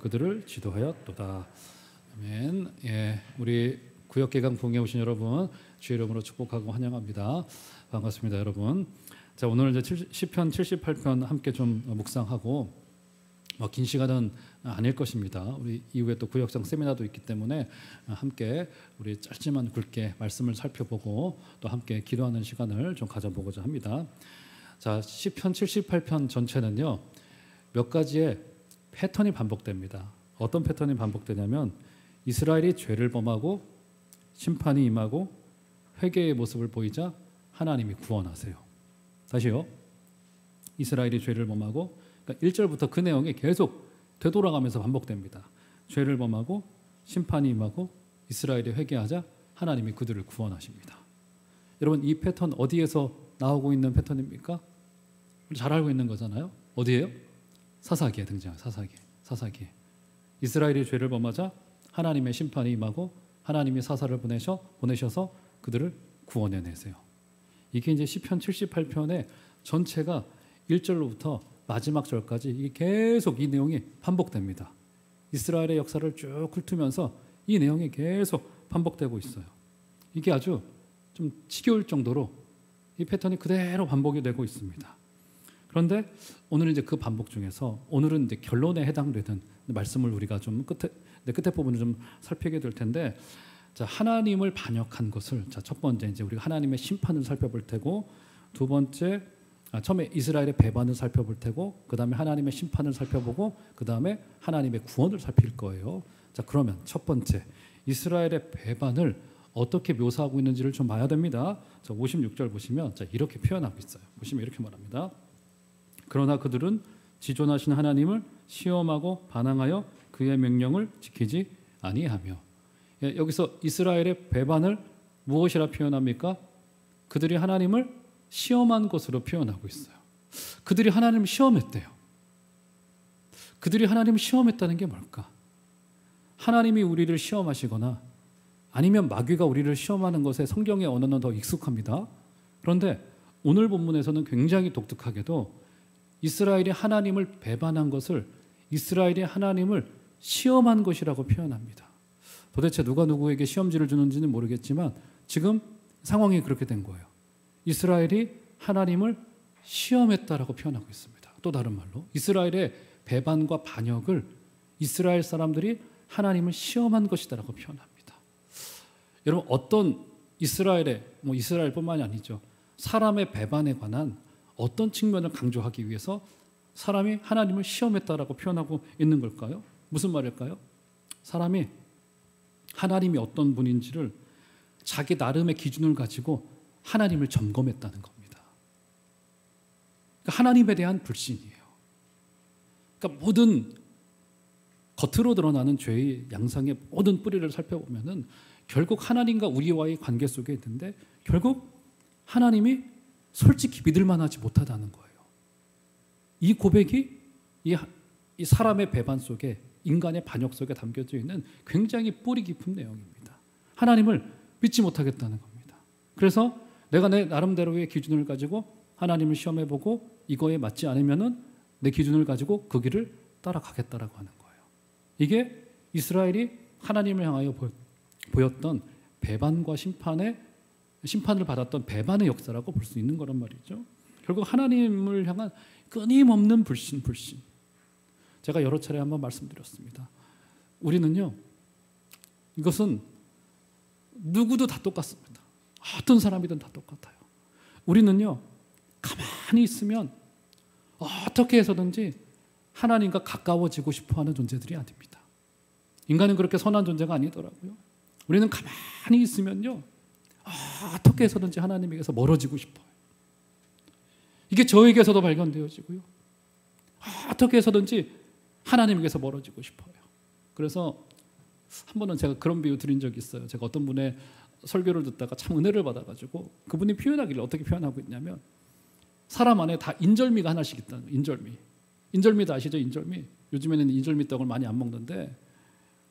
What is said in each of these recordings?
그들을 지도하였도다. 아멘. 예, 우리 구역개강 부흥에 오신 여러분 주의 이름으로 축복하고 환영합니다. 반갑습니다, 여러분. 자, 오늘 이제 시편 78편 함께 좀 묵상하고 긴 시간은 아닐 것입니다. 우리 이후에 또 구역장 세미나도 있기 때문에 함께 우리 짧지만 굵게 말씀을 살펴보고 또 함께 기도하는 시간을 좀 가져보고자 합니다. 자, 시편 78편 전체는요, 몇 가지의 패턴이 반복됩니다. 어떤 패턴이 반복되냐면 이스라엘이 죄를 범하고 심판이 임하고 회개의 모습을 보이자 하나님이 구원하세요. 다시요. 이스라엘이 죄를 범하고, 그러니까 1절부터 그 내용이 계속 되돌아가면서 반복됩니다. 죄를 범하고 심판이 임하고 이스라엘이 회개하자 하나님이 그들을 구원하십니다. 여러분, 이 패턴 어디에서 나오고 있는 패턴입니까? 잘 알고 있는 거잖아요. 어디예요? 사사기에 등장해요. 사사기에. 이스라엘이 죄를 범하자 하나님의 심판이 임하고 하나님이 사사를 보내셔서 그들을 구원해내세요. 이게 이제 시편 78편의 전체가 1절로부터 마지막 절까지 이게 계속 이 내용이 반복됩니다. 이스라엘의 역사를 쭉 훑으면서 이 내용이 계속 반복되고 있어요. 이게 아주 좀 지겨울 정도로 이 패턴이 그대로 반복이 되고 있습니다. 그런데 오늘 이제 그 반복 중에서 오늘은 이제 결론에 해당되는 말씀을 우리가 좀 끝에 부분을 좀 살피게 될 텐데, 자, 하나님을 반역한 것을, 자, 첫 번째 이제 우리가 하나님의 심판을 살펴볼 테고, 두 번째 처음에 이스라엘의 배반을 살펴볼 테고, 그 다음에 하나님의 심판을 살펴보고, 그 다음에 하나님의 구원을 살필 거예요. 자, 그러면 첫 번째 이스라엘의 배반을 어떻게 묘사하고 있는지를 좀 봐야 됩니다. 자, 56절 보시면 자, 이렇게 표현하고 있어요. 보시면 이렇게 말합니다. 그러나 그들은 지존하신 하나님을 시험하고 반항하여 그의 명령을 지키지 아니하며. 예, 여기서 이스라엘의 배반을 무엇이라 표현합니까? 그들이 하나님을 시험한 것으로 표현하고 있어요. 그들이 하나님을 시험했대요. 그들이 하나님을 시험했다는 게 뭘까? 하나님이 우리를 시험하시거나 아니면 마귀가 우리를 시험하는 것에 성경의 언어는 더 익숙합니다. 그런데 오늘 본문에서는 굉장히 독특하게도 이스라엘이 하나님을 배반한 것을 이스라엘이 하나님을 시험한 것이라고 표현합니다. 도대체 누가 누구에게 시험지를 주는지는 모르겠지만 지금 상황이 그렇게 된 거예요. 이스라엘이 하나님을 시험했다라고 표현하고 있습니다. 또 다른 말로 이스라엘의 배반과 반역을 이스라엘 사람들이 하나님을 시험한 것이다라고 표현합니다. 여러분, 어떤 이스라엘뿐만이 아니죠. 사람의 배반에 관한 어떤 측면을 강조하기 위해서 사람이 하나님을 시험했다라고 표현하고 있는 걸까요? 무슨 말일까요? 사람이 하나님이 어떤 분인지를 자기 나름의 기준을 가지고 하나님을 점검했다는 겁니다. 그러니까 하나님에 대한 불신이에요. 그러니까 모든 겉으로 드러나는 죄의 양상의 모든 뿌리를 살펴보면은 결국 하나님과 우리와의 관계 속에 있는데 결국 하나님이 솔직히 믿을 만하지 못하다는 거예요. 이 고백이 이 사람의 배반 속에, 인간의 반역 속에 담겨져 있는 굉장히 뿌리 깊은 내용입니다. 하나님을 믿지 못하겠다는 겁니다. 그래서 내가 내 나름대로의 기준을 가지고 하나님을 시험해보고 이거에 맞지 않으면은 내 기준을 가지고 그 길을 따라가겠다라고 하는 거예요. 이게 이스라엘이 하나님을 향하여 보였던 배반과 심판을 받았던 배반의 역사라고 볼 수 있는 거란 말이죠. 결국 하나님을 향한 끊임없는 불신. 제가 여러 차례 한번 말씀드렸습니다. 우리는요, 이것은 누구도 다 똑같습니다. 어떤 사람이든 다 똑같아요. 우리는요, 가만히 있으면 어떻게 해서든지 하나님과 가까워지고 싶어하는 존재들이 아닙니다. 인간은 그렇게 선한 존재가 아니더라고요. 우리는 가만히 있으면요, 어떻게 해서든지 하나님에게서 멀어지고 싶어요. 이게 저에게서도 발견되어지고요. 어떻게 해서든지 하나님에게서 멀어지고 싶어요. 그래서 한 번은 제가 그런 비유 드린 적이 있어요. 제가 어떤 분의 설교를 듣다가 참 은혜를 받아가지고 그분이 표현하기를 어떻게 표현하고 있냐면 사람 안에 다 인절미가 하나씩 있다는 거예요. 인절미도 아시죠? 인절미. 요즘에는 인절미 떡을 많이 안 먹는데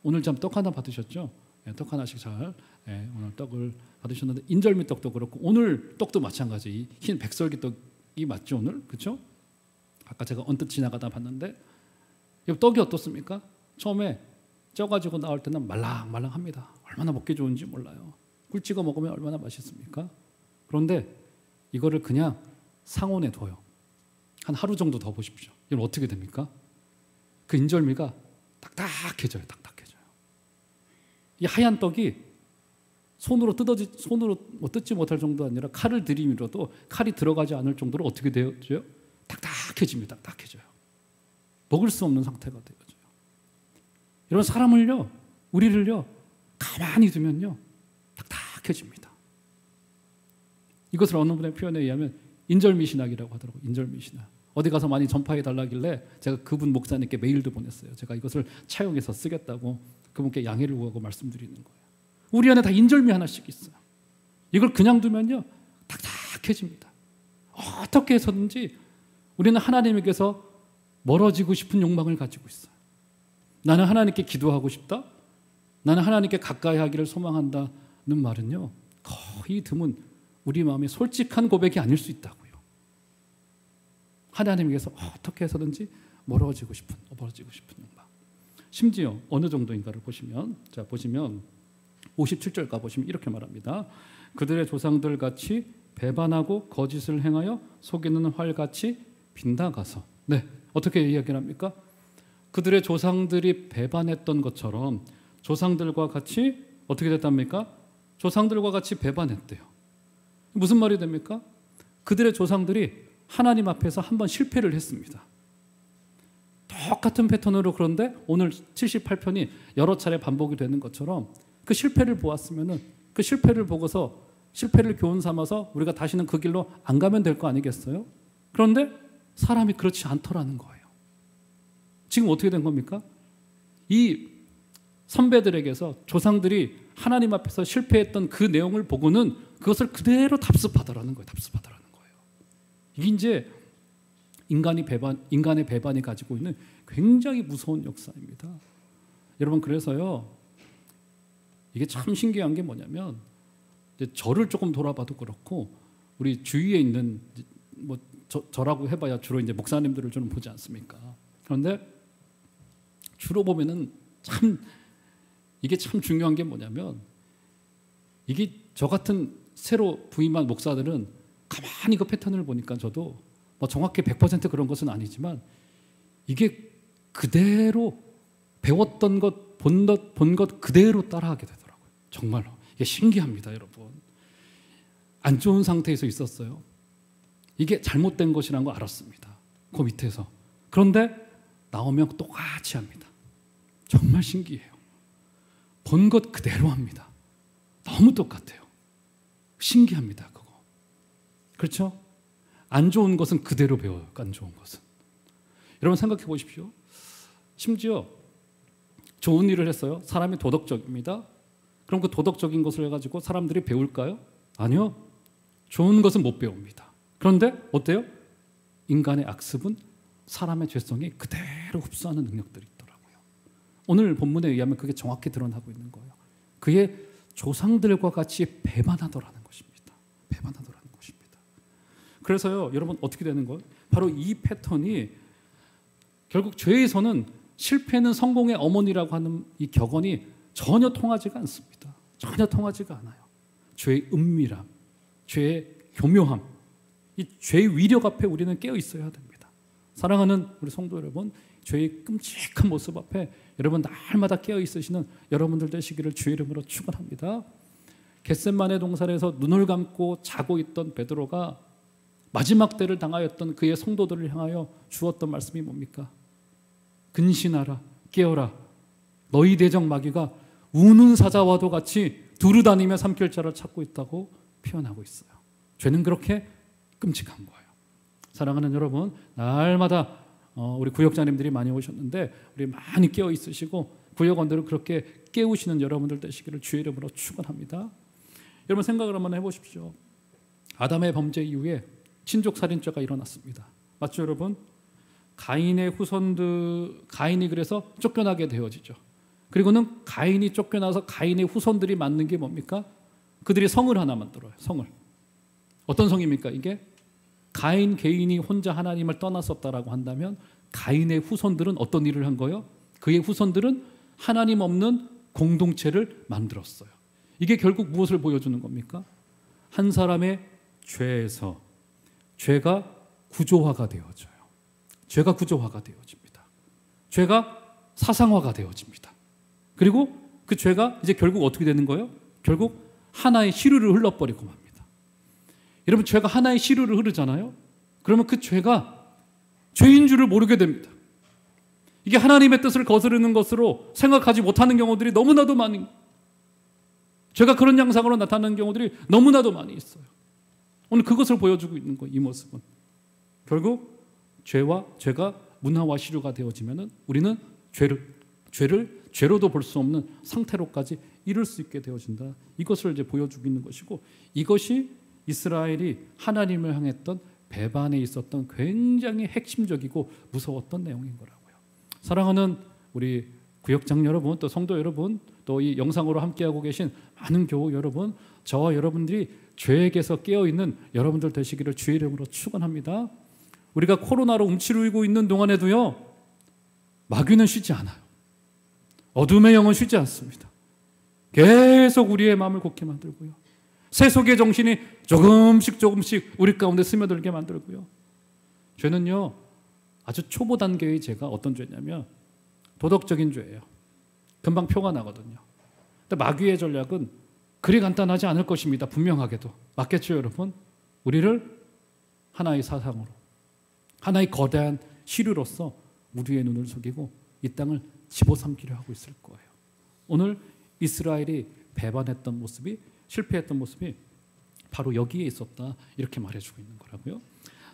오늘 참 떡 하나 받으셨죠? 떡 하나씩 잘 오늘 떡을 받으셨는데 인절미 떡도 그렇고 오늘 떡도 마찬가지. 흰 백설기 떡이 맞죠 오늘? 그렇죠? 아까 제가 언뜻 지나가다 봤는데 떡이 어떻습니까? 처음에 쪄가지고 나올 때는 말랑말랑합니다. 얼마나 먹기 좋은지 몰라요. 꿀 찍어 먹으면 얼마나 맛있습니까? 그런데 이거를 그냥 상온에 둬요. 한 하루 정도 더 보십시오. 이건 어떻게 됩니까? 그 인절미가 딱딱해져요. 딱딱해져요. 이 하얀 떡이 손으로 뜯지 못할 정도가 아니라 칼을 들이밀어도 칼이 들어가지 않을 정도로 어떻게 되어져요? 딱딱해집니다. 딱딱해져요. 먹을 수 없는 상태가 되어져요. 이런 사람을요, 우리를요, 가만히 두면요, 딱딱해집니다. 이것을 어느 분의 표현에 의하면 인절미신학이라고 하더라고요. 인절미신학. 어디 가서 많이 전파해 달라길래 제가 그분 목사님께 메일도 보냈어요. 제가 이것을 차용해서 쓰겠다고 그분께 양해를 구하고 말씀드리는 거예요. 우리 안에 다 인절미 하나씩 있어요. 이걸 그냥 두면요, 딱딱해집니다. 어떻게 해서든지 우리는 하나님에게서 멀어지고 싶은 욕망을 가지고 있어요. 나는 하나님께 기도하고 싶다. 나는 하나님께 가까이 하기를 소망한다는 말은요, 거의 드문 우리 마음의 솔직한 고백이 아닐 수 있다고요. 하나님에게서 어떻게 해서든지 멀어지고 싶은 욕망. 심지어 어느 정도인가를 보시면, 자 보시면 57절 가보시면 이렇게 말합니다. 그들의 조상들 같이 배반하고 거짓을 행하여 속이는 활같이 빗나가서. 네, 어떻게 이야기를 합니까? 그들의 조상들이 배반했던 것처럼 조상들과 같이 어떻게 됐답니까? 조상들과 같이 배반했대요. 무슨 말이 됩니까? 그들의 조상들이 하나님 앞에서 한번 실패를 했습니다. 똑같은 패턴으로. 그런데 오늘 78편이 여러 차례 반복이 되는 것처럼 그 실패를 보았으면은 그 실패를 보고서 실패를 교훈 삼아서 우리가 다시는 그 길로 안 가면 될 거 아니겠어요? 그런데 사람이 그렇지 않더라는 거예요. 지금 어떻게 된 겁니까? 이 선배들에게서 조상들이 하나님 앞에서 실패했던 그 내용을 보고는 그것을 그대로 답습하더라는 거예요. 답습하더라는 거예요. 이게 이제 인간의 배반이 가지고 있는 굉장히 무서운 역사입니다. 여러분, 그래서요, 이게 참 신기한 게 뭐냐면, 이제 저를 조금 돌아봐도 그렇고 우리 주위에 있는 뭐 저라고 해봐야 주로 이제 목사님들을 저는 보지 않습니까? 그런데 주로 보면은 참 이게 참 중요한 게 뭐냐면, 이게 저 같은 새로 부임한 목사들은 가만히 그 패턴을 보니까 저도 뭐 정확히 100% 그런 것은 아니지만 이게 그대로 배웠던 것, 본 것 그대로 따라하게 되더라고요. 정말로 이게 신기합니다, 여러분. 안 좋은 상태에서 있었어요. 이게 잘못된 것이라는 거 알았습니다. 그 밑에서. 그런데 나오면 똑같이 합니다. 정말 신기해요. 본 것 그대로 합니다. 너무 똑같아요. 신기합니다, 그거. 그렇죠? 안 좋은 것은 그대로 배워요. 안 좋은 것은. 여러분 생각해 보십시오. 심지어 좋은 일을 했어요. 사람이 도덕적입니다. 그럼 그 도덕적인 것을 해가지고 사람들이 배울까요? 아니요. 좋은 것은 못 배웁니다. 그런데 어때요? 인간의 악습은 사람의 죄성이 그대로 흡수하는 능력들이 있더라고요. 오늘 본문에 의하면 그게 정확히 드러나고 있는 거예요. 그의 조상들과 같이 배반하더라는 것입니다. 배반하더라는 것입니다. 그래서요, 여러분 어떻게 되는 거예요? 바로 이 패턴이 결국 죄에서는 실패는 성공의 어머니라고 하는 이 격언이 전혀 통하지가 않습니다. 전혀 통하지가 않아요. 죄의 은밀함, 죄의 교묘함, 이 죄의 위력 앞에 우리는 깨어 있어야 됩니다. 사랑하는 우리 성도 여러분, 죄의 끔찍한 모습 앞에 여러분 날마다 깨어 있으시는 여러분들 되시기를 주의 이름으로 축원합니다. 겟셋마네 동산에서 눈을 감고 자고 있던 베드로가 마지막 때를 당하였던 그의 성도들을 향하여 주었던 말씀이 뭡니까? 근신하라, 깨어라. 너희 대적 마귀가 우는 사자와도 같이 두루다니며 삼킬 자를 찾고 있다고 표현하고 있어요. 죄는 그렇게 끔찍한 거예요. 사랑하는 여러분, 날마다 우리 구역장님들이 많이 오셨는데 우리 많이 깨어 있으시고 구역원들을 그렇게 깨우시는 여러분들 되시기를 주의 이름으로 축원합니다. 여러분 생각을 한번 해보십시오. 아담의 범죄 이후에 친족살인죄가 일어났습니다. 맞죠, 여러분? 가인의 후손들, 가인이 그래서 쫓겨나게 되어지죠. 그리고는 가인이 쫓겨나서 가인의 후손들이 만든 게 뭡니까? 그들이 성을 하나 만들어요. 성을. 어떤 성입니까? 이게 가인 개인이 혼자 하나님을 떠났었다라고 한다면 가인의 후손들은 어떤 일을 한 거예요? 그의 후손들은 하나님 없는 공동체를 만들었어요. 이게 결국 무엇을 보여주는 겁니까? 한 사람의 죄에서 죄가 구조화가 되어져요. 죄가 구조화가 되어집니다. 죄가 사상화가 되어집니다. 그리고 그 죄가 이제 결국 어떻게 되는 거예요? 결국 하나의 시류를 흘러버리고 맙니다. 여러분, 죄가 하나의 시류를 흐르잖아요. 그러면 그 죄가 죄인 줄을 모르게 됩니다. 이게 하나님의 뜻을 거스르는 것으로 생각하지 못하는 경우들이 너무나도 많은, 죄가 그런 양상으로 나타나는 경우들이 너무나도 많이 있어요. 오늘 그것을 보여주고 있는 거예요. 이 모습은 결국 죄가 문화와 시류가 되어지면은 우리는 죄를 죄로도 볼 수 없는 상태로까지 이룰 수 있게 되어진다. 이것을 이제 보여주고 있는 것이고, 이것이 이스라엘이 하나님을 향했던 배반에 있었던 굉장히 핵심적이고 무서웠던 내용인 거라고요. 사랑하는 우리 구역장 여러분, 또 성도 여러분, 또 이 영상으로 함께하고 계신 많은 교우 여러분, 저와 여러분들이 죄에게서 깨어있는 여러분들 되시기를 주의 이름으로 축원합니다. 우리가 코로나로 움츠리고 있는 동안에도요, 마귀는 쉬지 않아요. 어둠의 영은 쉬지 않습니다. 계속 우리의 마음을 곱게 만들고요, 세속의 정신이 조금씩 우리 가운데 스며들게 만들고요. 죄는요, 아주 초보 단계의 죄가 어떤 죄냐면 도덕적인 죄예요. 금방 표가 나거든요. 근데 마귀의 전략은 그리 간단하지 않을 것입니다. 분명하게도. 맞겠죠, 여러분? 우리를 하나의 사상으로, 하나의 거대한 시류로서 우리의 눈을 속이고 이 땅을 집어삼키려 하고 있을 거예요. 오늘 이스라엘이 배반했던 모습이, 실패했던 모습이 바로 여기에 있었다, 이렇게 말해주고 있는 거라고요.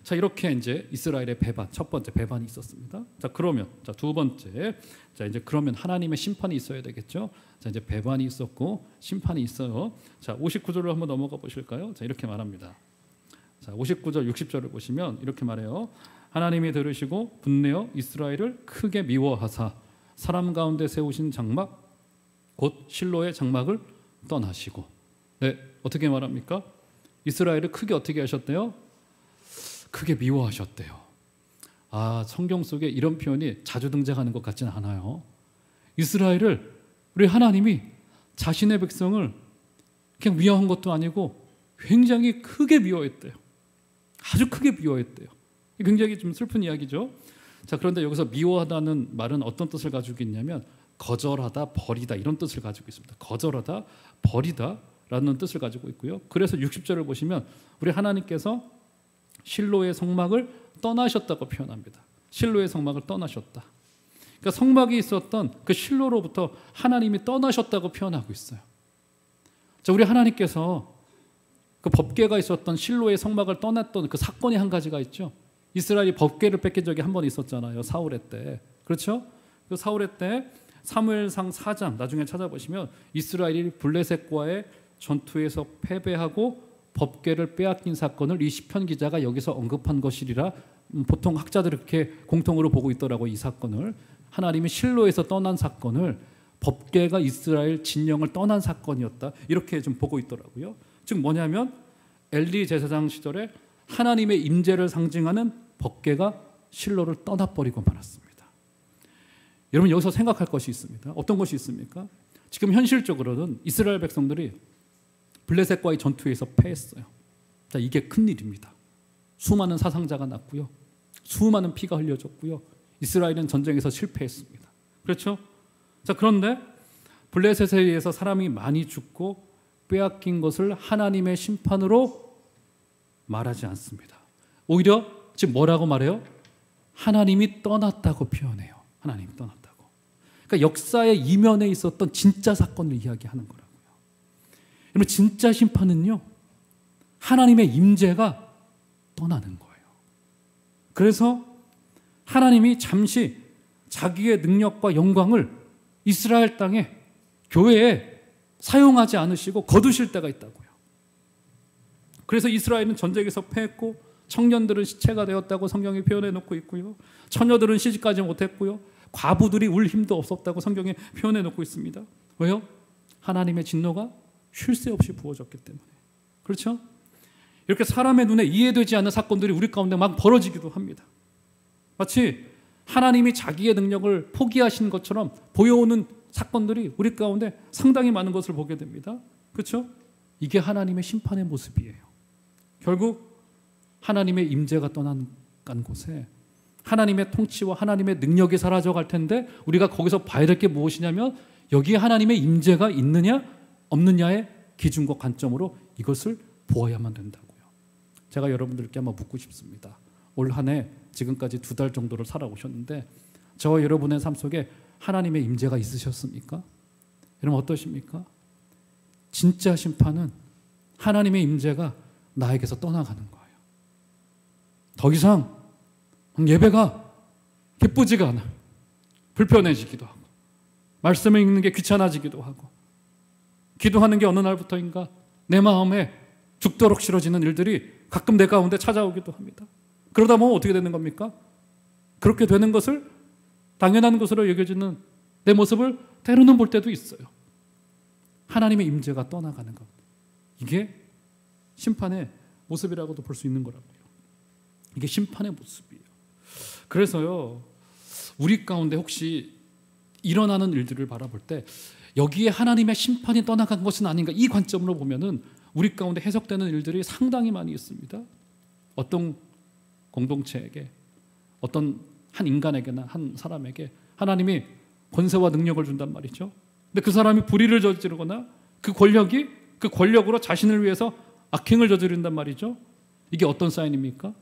자, 이렇게 이제 이스라엘의 배반, 첫 번째 배반이 있었습니다. 자, 그러면 두 번째, 이제 그러면 하나님의 심판이 있어야 되겠죠. 자, 이제 배반이 있었고 심판이 있어요. 자, 59절로 한번 넘어가 보실까요? 자, 이렇게 말합니다. 자, 59절, 60절을 보시면 이렇게 말해요. 하나님이 들으시고 분내어 이스라엘을 크게 미워하사 사람 가운데 세우신 장막 곧 실로의 장막을 떠나시고. 네, 어떻게 말합니까? 이스라엘을 크게 어떻게 하셨대요? 크게 미워하셨대요. 아, 성경 속에 이런 표현이 자주 등장하는 것 같지는 않아요. 이스라엘을 우리 하나님이 자신의 백성을 그냥 미워한 것도 아니고 굉장히 크게 미워했대요. 아주 크게 미워했대요. 굉장히 좀 슬픈 이야기죠. 자, 그런데 여기서 미워하다는 말은 어떤 뜻을 가지고 있냐면 거절하다, 버리다, 이런 뜻을 가지고 있습니다. 거절하다, 버리다 라는 뜻을 가지고 있고요. 그래서 60절을 보시면 우리 하나님께서 실로의 성막을 떠나셨다고 표현합니다. 실로의 성막을 떠나셨다. 그러니까 성막이 있었던 그 실로로부터 하나님이 떠나셨다고 표현하고 있어요. 자, 우리 하나님께서 그 법궤가 있었던 실로의 성막을 떠났던 그 사건이 한 가지가 있죠. 이스라엘이 법궤를 뺏긴 적이 한 번 있었잖아요. 사울의 때. 그렇죠? 그 사울의 때 사무엘상 4장 나중에 찾아보시면 이스라엘이 블레셋과의 전투에서 패배하고 법궤를 빼앗긴 사건을 이 시편 기자가 여기서 언급한 것이리라. 보통 학자들이 그렇게 공통으로 보고 있더라고요. 이 사건을 하나님이 실로에서 떠난 사건을 법궤가 이스라엘 진영을 떠난 사건이었다, 이렇게 좀 보고 있더라고요. 즉 뭐냐면 엘리 제사장 시절에 하나님의 임재를 상징하는 법궤가 실로를 떠나버리고 말았습니다. 여러분, 여기서 생각할 것이 있습니다. 어떤 것이 있습니까? 지금 현실적으로는 이스라엘 백성들이 블레셋과의 전투에서 패했어요. 자, 이게 큰일입니다. 수많은 사상자가 났고요, 수많은 피가 흘려졌고요, 이스라엘은 전쟁에서 실패했습니다. 그렇죠? 자, 그런데 블레셋에 의해서 사람이 많이 죽고 빼앗긴 것을 하나님의 심판으로 말하지 않습니다. 오히려 지금 뭐라고 말해요? 하나님이 떠났다고 표현해요. 하나님이 떠났다고. 그러니까 역사의 이면에 있었던 진짜 사건을 이야기하는 거라고요. 여러분, 진짜 심판은요, 하나님의 임재가 떠나는 거예요. 그래서 하나님이 잠시 자기의 능력과 영광을 이스라엘 땅에, 교회에 사용하지 않으시고 거두실 때가 있다고요. 그래서 이스라엘은 전쟁에서 패했고 청년들은 시체가 되었다고 성경이 표현해 놓고 있고요, 처녀들은 시집가지 못했고요, 과부들이 울 힘도 없었다고 성경에 표현해 놓고 있습니다. 왜요? 하나님의 진노가 쉴 새 없이 부어졌기 때문에. 그렇죠? 이렇게 사람의 눈에 이해되지 않는 사건들이 우리 가운데 막 벌어지기도 합니다. 마치 하나님이 자기의 능력을 포기하신 것처럼 보여오는 사건들이 우리 가운데 상당히 많은 것을 보게 됩니다. 그렇죠? 이게 하나님의 심판의 모습이에요. 결국 하나님의 임재가 떠난 곳에 하나님의 통치와 하나님의 능력이 사라져갈 텐데 우리가 거기서 봐야 될 게 무엇이냐면 여기에 하나님의 임재가 있느냐 없느냐의 기준과 관점으로 이것을 보아야만 된다고요. 제가 여러분들께 한번 묻고 싶습니다. 올 한 해 지금까지 2달 정도를 살아오셨는데 저와 여러분의 삶 속에 하나님의 임재가 있으셨습니까? 여러분 어떠십니까? 진짜 심판은 하나님의 임재가 나에게서 떠나가는 거예요. 더 이상 예배가 기쁘지가 않아. 불편해지기도 하고 말씀을 읽는 게 귀찮아지기도 하고 기도하는 게 어느 날부터인가 내 마음에 죽도록 싫어지는 일들이 가끔 내 가운데 찾아오기도 합니다. 그러다 보면 어떻게 되는 겁니까? 그렇게 되는 것을 당연한 것으로 여겨지는 내 모습을 때로는 볼 때도 있어요. 하나님의 임재가 떠나가는 것. 이게 심판의 모습이라고도 볼 수 있는 거라고요. 이게 심판의 모습이에요. 그래서요, 우리 가운데 혹시 일어나는 일들을 바라볼 때 여기에 하나님의 심판이 떠나간 것은 아닌가 이 관점으로 보면은 우리 가운데 해석되는 일들이 상당히 많이 있습니다. 어떤 공동체에게 어떤 한 인간에게나 한 사람에게 하나님이 권세와 능력을 준단 말이죠. 근데 그 사람이 불의를 저지르거나 그 권력으로 자신을 위해서 악행을 저지른단 말이죠. 이게 어떤 사인입니까?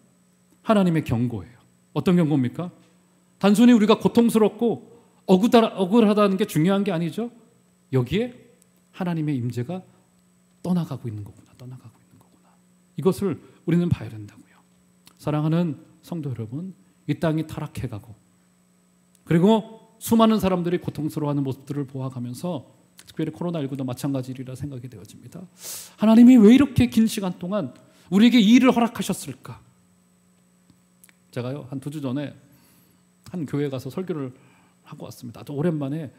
하나님의 경고예요. 어떤 경고입니까? 단순히 우리가 고통스럽고 억울하다는 게 중요한 게 아니죠. 여기에 하나님의 임재가 떠나가고 있는 거구나. 이것을 우리는 봐야 된다고요. 사랑하는 성도 여러분, 이 땅이 타락해가고 그리고 수많은 사람들이 고통스러워하는 모습들을 보아가면서 특별히 코로나19도 마찬가지리라 생각이 되어집니다. 하나님이 왜 이렇게 긴 시간 동안 우리에게 이 일을 허락하셨을까? 제가요, 한 2주 전에 한 교회에 가서 설교를 하고 왔습니다. 아주 오랜만에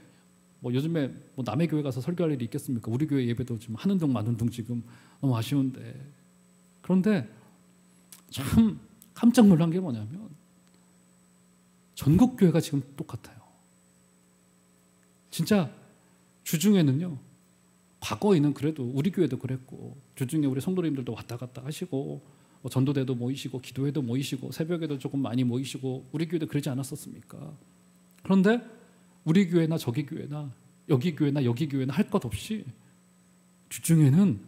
요즘에 남의 교회 가서 설교할 일이 있겠습니까? 우리 교회 예배도 지금 하는 둥 마는 둥 지금 너무 아쉬운데, 그런데 참 깜짝 놀란 게 뭐냐면 전국 교회가 지금 똑같아요. 진짜 주중에는요, 과거에는 그래도 우리 교회도 그랬고 주중에 우리 성도님들도 왔다 갔다 하시고 전도대도 모이시고 기도회도 모이시고 새벽에도 조금 많이 모이시고 우리 교회도 그러지 않았었습니까? 그런데 우리 교회나 저기 교회나 여기 교회나 여기 교회나 할 것 없이 주중에는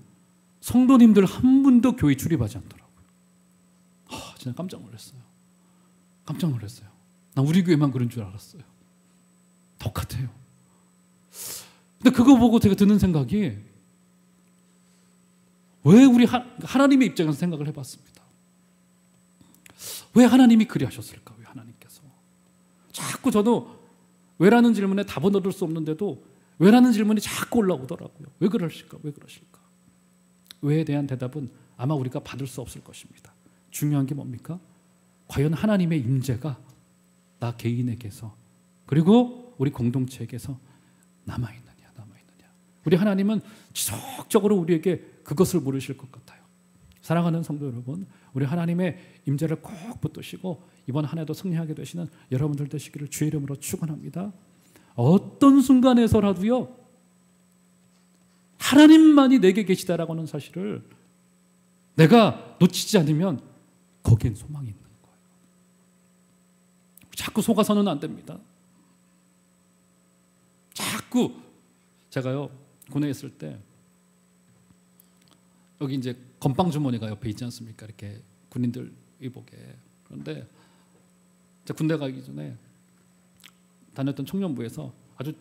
성도님들 한 분도 교회 출입하지 않더라고요. 진짜 깜짝 놀랐어요. 난 우리 교회만 그런 줄 알았어요. 똑같아요. 근데 그거 보고 제가 드는 생각이, 왜 우리 하나님의 입장에서 생각을 해봤습니다. 왜 하나님이 그리 하셨을까? 왜 하나님께서 자꾸 저도 왜라는 질문에 답은 얻을 수 없는데도 왜라는 질문이 자꾸 올라오더라고요. 왜 그러실까? 왜에 대한 대답은 아마 우리가 받을 수 없을 것입니다. 중요한 게 뭡니까? 과연 하나님의 임재가 나 개인에게서 그리고 우리 공동체에게서 남아있느냐. 우리 하나님은 지속적으로 우리에게 그것을 물으실 것 같아요. 사랑하는 성도 여러분, 우리 하나님의 임재를 꼭 붙드시고 이번 한 해도 승리하게 되시는 여러분들 되시기를 주의 이름으로 축원합니다. 어떤 순간에서라도요, 하나님만이 내게 계시다라고 하는 사실을 내가 놓치지 않으면 거기엔 소망이 있는 거예요. 자꾸 속아서는 안 됩니다. 자꾸 제가요, 군에 있을 때 여기 이제 건빵 주머니가 옆에 있지 않습니까? 이렇게 군인들 의복에. 그런데 제가 군대 가기 전에 다녔던 청년부에서 아주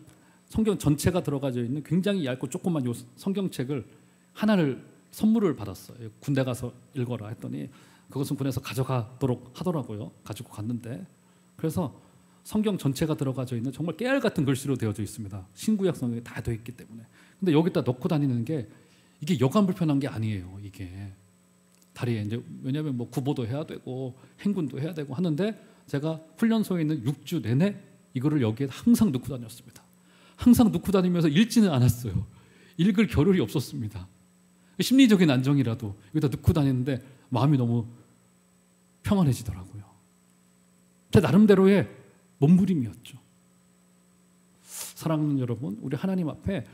성경 전체가 들어가져 있는 굉장히 얇고 조그만 요 성경책을 하나를 선물을 받았어요. 군대 가서 읽어라 했더니 그것은 군에서 가져가도록 하더라고요. 가지고 갔는데, 그래서 성경 전체가 들어가져 있는 정말 깨알 같은 글씨로 되어져 있습니다. 신구약 성경이 다 되어 있기 때문에. 근데 여기다 넣고 다니는 게 이게 여간 불편한 게 아니에요. 이게 다리에 이제, 왜냐하면 구보도 해야 되고 행군도 해야 되고 하는데, 제가 훈련소에 있는 6주 내내 이거를 여기에 항상 넣고 다녔습니다. 항상 넣고 다니면서 읽지는 않았어요. 읽을 겨를이 없었습니다. 심리적인 안정이라도 여기다 넣고 다니는데 마음이 너무 평안해지더라고요. 제 나름대로의 몸부림이었죠. 사랑하는 여러분, 우리 하나님 앞에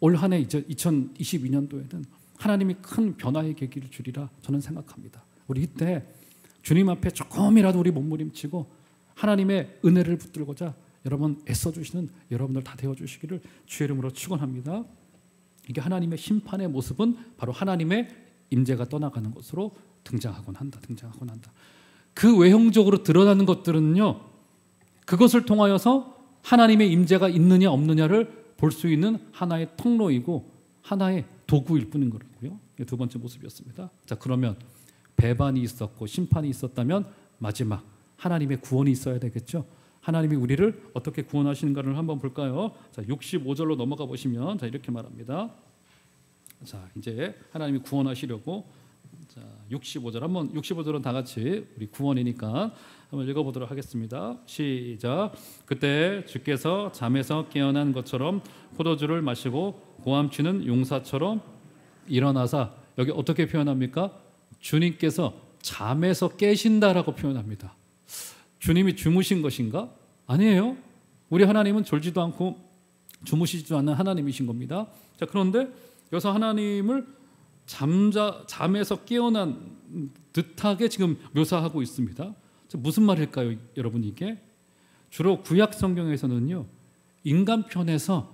올 한 해 2022년도에는 하나님이 큰 변화의 계기를 주리라 저는 생각합니다. 우리 이때 주님 앞에 조금이라도 우리 몸부림치고 하나님의 은혜를 붙들고자 여러분 애써주시는 여러분들 다 되어주시기를 주의 이름으로 축원합니다. 이게 하나님의 심판의 모습은 바로 하나님의 임재가 떠나가는 것으로 등장하곤 한다. 그 외형적으로 드러나는 것들은요, 그것을 통하여서 하나님의 임재가 있느냐 없느냐를 볼 수 있는 하나의 통로이고 하나의 도구일 뿐인 거라고요. 이게 두 번째 모습이었습니다. 자, 그러면 배반이 있었고 심판이 있었다면 마지막 하나님의 구원이 있어야 되겠죠. 하나님이 우리를 어떻게 구원하시는가를 한번 볼까요? 자, 65절로 넘어가 보시면 자, 이렇게 말합니다. 자, 이제 하나님이 구원하시려고 자, 65절 한번 65절은 다 같이 우리 구원이니까 한번 읽어보도록 하겠습니다. 시작. 그때 주께서 잠에서 깨어난 것처럼 포도주를 마시고 고함치는 용사처럼 일어나사, 여기 어떻게 표현합니까? 주님께서 잠에서 깨신다라고 표현합니다. 주님이 주무신 것인가? 아니에요. 우리 하나님은 졸지도 않고 주무시지도 않는 하나님이신 겁니다. 자, 그런데 여기서 하나님을 잠에서 깨어난 듯하게 지금 묘사하고 있습니다. 무슨 말일까요, 여러분? 이게 주로 구약 성경에서는요, 인간 편에서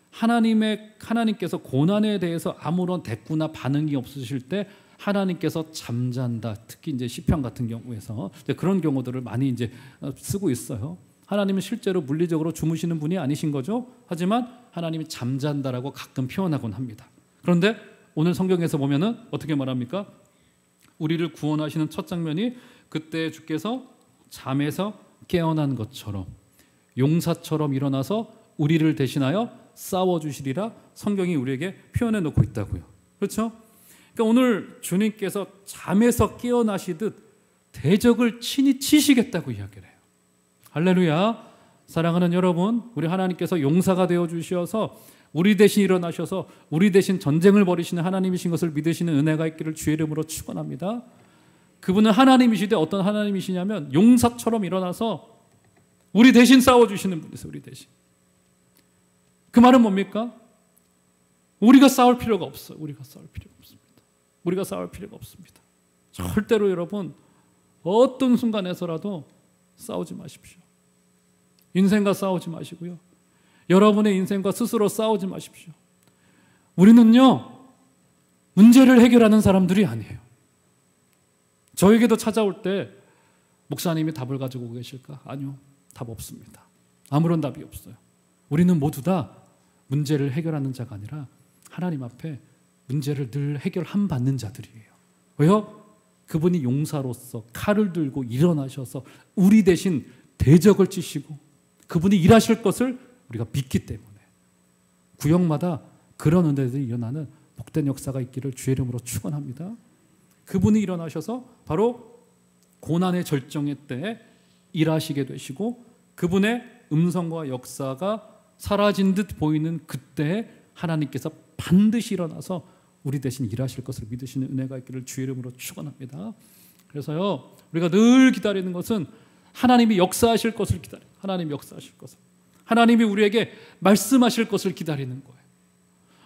하나님께서 고난에 대해서 아무런 대꾸나 반응이 없으실 때 하나님께서 잠잔다. 특히 이제 시편 같은 경우에서 그런 경우들을 많이 이제 쓰고 있어요. 하나님은 실제로 물리적으로 주무시는 분이 아니신 거죠. 하지만 하나님이 잠잔다라고 가끔 표현하곤 합니다. 그런데 오늘 성경에서 보면은 어떻게 말합니까? 우리를 구원하시는 첫 장면이 그때 주께서 잠에서 깨어난 것처럼 용사처럼 일어나서 우리를 대신하여 싸워주시리라 성경이 우리에게 표현해 놓고 있다고요. 그렇죠? 그러니까 오늘 주님께서 잠에서 깨어나시듯 대적을 친히 치시겠다고 이야기를 해요. 할렐루야. 사랑하는 여러분, 우리 하나님께서 용사가 되어 주셔서 우리 대신 일어나셔서 우리 대신 전쟁을 벌이시는 하나님이신 것을 믿으시는 은혜가 있기를 주의 이름으로 축원합니다. 그분은 하나님이시되 어떤 하나님이시냐면 용사처럼 일어나서 우리 대신 싸워주시는 분이세요. 우리 대신. 그 말은 뭡니까? 우리가 싸울 필요가 없어요. 우리가 싸울 필요가 없습니다. 절대로 여러분 어떤 순간에서라도 싸우지 마십시오. 인생과 싸우지 마시고요. 여러분의 인생과 스스로 싸우지 마십시오. 우리는요, 문제를 해결하는 사람들이 아니에요. 저에게도 찾아올 때 목사님이 답을 가지고 계실까? 아니요. 답 없습니다. 아무런 답이 없어요. 우리는 모두 다 문제를 해결하는 자가 아니라 하나님 앞에 문제를 늘 해결함 받는 자들이에요. 왜요? 그분이 용사로서 칼을 들고 일어나셔서 우리 대신 대적을 치시고 그분이 일하실 것을 우리가 믿기 때문에 구역마다 그런 은혜들이 일어나는 복된 역사가 있기를 주의 이름으로 축원합니다. 그분이 일어나셔서 바로 고난의 절정의 때에 일하시게 되시고 그분의 음성과 역사가 사라진 듯 보이는 그때에 하나님께서 반드시 일어나서 우리 대신 일하실 것을 믿으시는 은혜가 있기를 주의 이름으로 축원합니다. 그래서요, 우리가 늘 기다리는 것은 하나님이 역사하실 것을 기다려요. 하나님이 역사하실 것을. 하나님이 우리에게 말씀하실 것을 기다리는 거예요.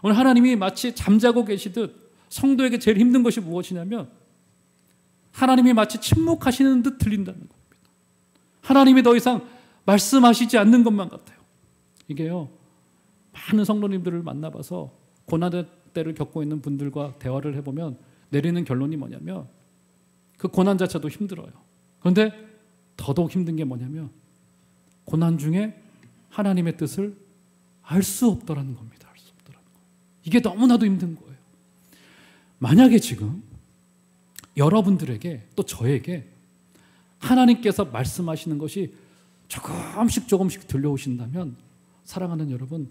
오늘 하나님이 마치 잠자고 계시듯 성도에게 제일 힘든 것이 무엇이냐면 하나님이 마치 침묵하시는 듯 들린다는 겁니다. 하나님이 더 이상 말씀하시지 않는 것만 같아요. 이게요, 많은 성도님들을 만나봐서 고난의 때를 겪고 있는 분들과 대화를 해보면 내리는 결론이 뭐냐면 그 고난 자체도 힘들어요. 그런데 더더욱 힘든 게 뭐냐면 고난 중에 하나님의 뜻을 알 수 없더라는 겁니다. 알 수 없더라는 거예요. 이게 너무나도 힘든 거예요. 만약에 지금 여러분들에게 또 저에게 하나님께서 말씀하시는 것이 조금씩 들려오신다면 사랑하는 여러분,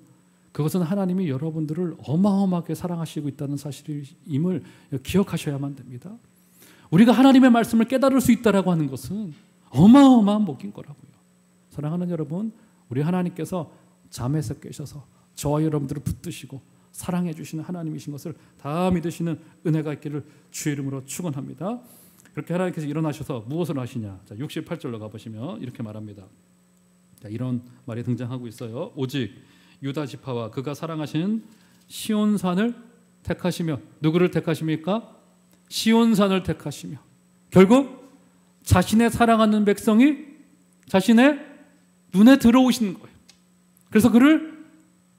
그것은 하나님이 여러분들을 어마어마하게 사랑하시고 있다는 사실임을 기억하셔야만 됩니다. 우리가 하나님의 말씀을 깨달을 수 있다라고 하는 것은 어마어마한 복인 거라고요. 사랑하는 여러분, 우리 하나님께서 잠에서 깨셔서 저와 여러분들을 붙드시고 사랑해 주시는 하나님이신 것을 다 믿으시는 은혜가 있기를 주의 이름으로 축원합니다. 그렇게 하나님께서 일어나셔서 무엇을 하시냐? 자, 68절로 가보시면 이렇게 말합니다. 이런 말이 등장하고 있어요. 오직 유다 지파와 그가 사랑하시는 시온산을 택하시며, 누구를 택하십니까? 시온산을 택하시며, 결국 자신의 사랑하는 백성이 자신의 눈에 들어오시는 거예요. 그래서 그를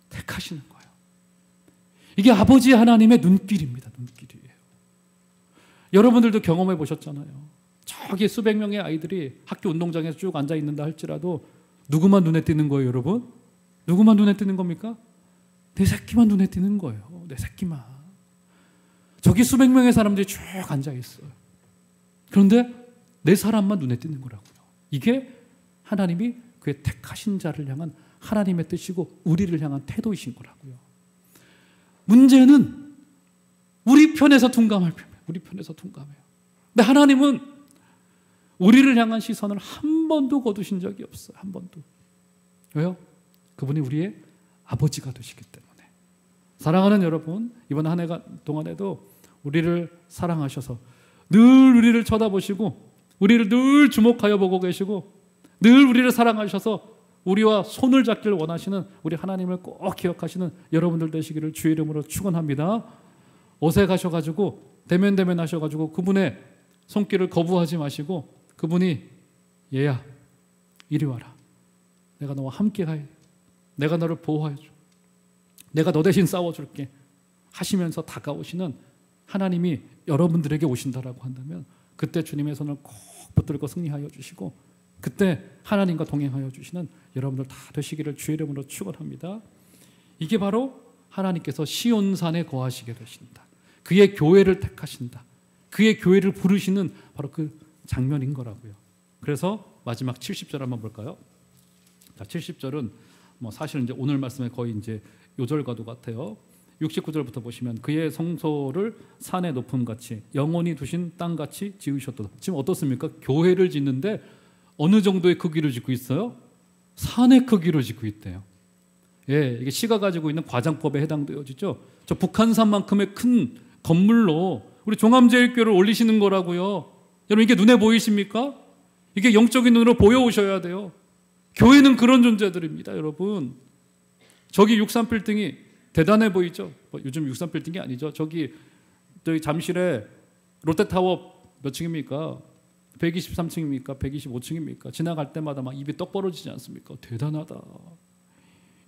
택하시는 거예요. 이게 아버지 하나님의 눈길입니다. 눈길이에요. 여러분들도 경험해 보셨잖아요. 저기 수백 명의 아이들이 학교 운동장에서 쭉 앉아 있는다 할지라도 누구만 눈에 띄는 거예요, 여러분? 누구만 눈에 띄는 겁니까? 내 새끼만 눈에 띄는 거예요. 내 새끼만. 저기 수백 명의 사람들이 쭉 앉아 있어요. 그런데 내 사람만 눈에 띄는 거라고요. 이게 하나님이 그의 택하신 자를 향한 하나님의 뜻이고 우리를 향한 태도이신 거라고요. 문제는 우리 편에서 둔감할 뿐이에요. 우리 편에서 둔감해요. 근데 하나님은 우리를 향한 시선을 한 번도 거두신 적이 없어요. 한 번도. 왜요? 그분이 우리의 아버지가 되시기 때문에. 사랑하는 여러분, 이번 한 해 동안에도 우리를 사랑하셔서 늘 우리를 쳐다보시고 우리를 늘 주목하여 보고 계시고 늘 우리를 사랑하셔서 우리와 손을 잡기를 원하시는 우리 하나님을 꼭 기억하시는 여러분들 되시기를 주의 이름으로 축원합니다. 옷에 가셔가지고 대면 하셔가지고 그분의 손길을 거부하지 마시고 그분이 얘야 이리 와라. 내가 너와 함께 가야 돼. 내가 너를 보호해 줘. 내가 너 대신 싸워줄게 하시면서 다가오시는 하나님이 여러분들에게 오신다라고 한다면 그때 주님의 손을 꼭 붙들고 승리하여 주시고 그때 하나님과 동행하여 주시는 여러분들 다 되시기를 주의 이름으로 축원합니다. 이게 바로 하나님께서 시온산에 거하시게 되신다. 그의 교회를 택하신다. 그의 교회를 부르시는 바로 그 장면인 거라고요. 그래서 마지막 70절 한번 볼까요? 자, 70절은 뭐 사실 이제 오늘 말씀에 거의 이제 요절과도 같아요. 69절부터 보시면 그의 성소를 산의 높음같이 영원히 두신 땅같이 지으셨도다. 지금 어떻습니까? 교회를 짓는데 어느 정도의 크기로 짓고 있어요? 산의 크기로 짓고 있대요. 예, 이게 시가 가지고 있는 과장법에 해당되어지죠. 저 북한산만큼의 큰 건물로 우리 종암제일교회를 올리시는 거라고요. 여러분 이게 눈에 보이십니까? 이게 영적인 눈으로 보여오셔야 돼요. 교회는 그런 존재들입니다, 여러분. 저기 63빌딩이 대단해 보이죠? 뭐 요즘 63빌딩이 아니죠. 저기 잠실에 롯데타워 몇 층입니까? 123층입니까? 125층입니까? 지나갈 때마다 막 입이 떡 벌어지지 않습니까? 대단하다.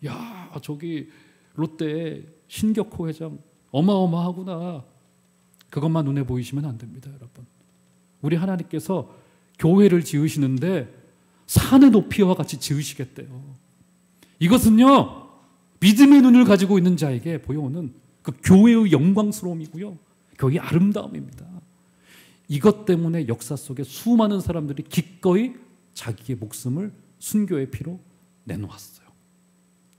야, 저기 롯데 신격호 회장 어마어마하구나. 그것만 눈에 보이시면 안 됩니다, 여러분. 우리 하나님께서 교회를 지으시는데 산의 높이와 같이 지으시겠대요. 이것은요 믿음의 눈을 가지고 있는 자에게 보여오는 그 교회의 영광스러움이고요, 교회의 아름다움입니다. 이것 때문에 역사 속에 수많은 사람들이 기꺼이 자기의 목숨을 순교의 피로 내놓았어요.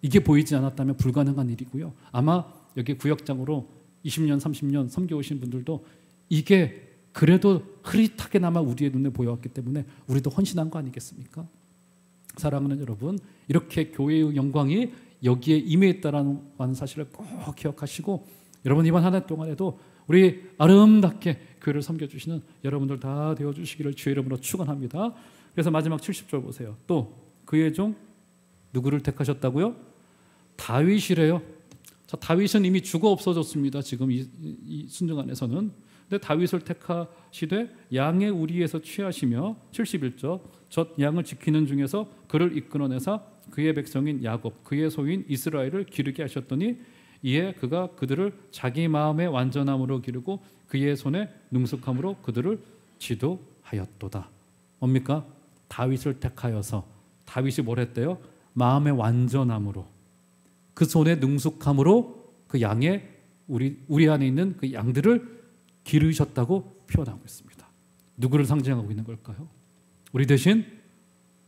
이게 보이지 않았다면 불가능한 일이고요. 아마 여기 구역장으로 20년, 30년 섬겨오신 분들도 이게 그래도 흐릿하게나마 우리의 눈에 보여왔기 때문에 우리도 헌신한 거 아니겠습니까? 사랑하는 여러분, 이렇게 교회의 영광이 여기에 임해있다는 사실을 꼭 기억하시고 여러분 이번 한 해 동안에도 우리 아름답게 교회를 섬겨주시는 여러분들 다 되어주시기를 주의 이름으로 축원합니다. 그래서 마지막 70절 보세요. 또 그의 종 누구를 택하셨다고요? 다윗이래요. 자, 다윗은 이미 죽어 없어졌습니다. 지금 이 순종 안에서는. 근데 다윗을 택하시되 양의 우리에서 취하시며 71절 젖 양을 지키는 중에서 그를 이끌어내사 그의 백성인 야곱 그의 소유인 이스라엘을 기르게 하셨더니 이에 그가 그들을 자기 마음의 완전함으로 기르고 그의 손에 능숙함으로 그들을 지도하였도다. 뭡니까? 다윗을 택하여서 다윗이 뭘 했대요? 마음의 완전함으로 그 손에 능숙함으로 그 양의 우리 안에 있는 그 양들을 기르셨다고 표현하고 있습니다. 누구를 상징하고 있는 걸까요? 우리 대신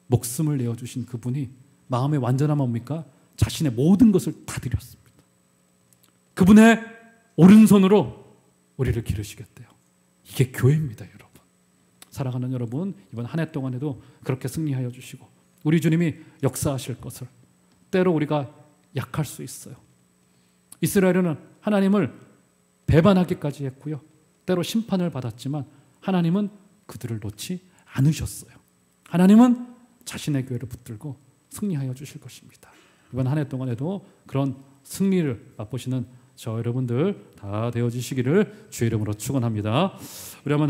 목숨을 내어주신 그분이 마음의 완전함 뭡니까? 자신의 모든 것을 다 드렸습니다. 그분의 오른손으로 우리를 기르시겠대요. 이게 교회입니다, 여러분. 사랑하는 여러분, 이번 한 해 동안에도 그렇게 승리하여 주시고 우리 주님이 역사하실 것을 때로 우리가 약할 수 있어요. 이스라엘은 하나님을 배반하기까지 했고요. 때로 심판을 받았지만 하나님은 그들을 놓지 않으셨어요. 하나님은 자신의 교회를 붙들고 승리하여 주실 것입니다. 이번 한 해 동안에도 그런 승리를 맛보시는 저 여러분들 다 되어지시기를 주의 이름으로 축원합니다. 우리 한번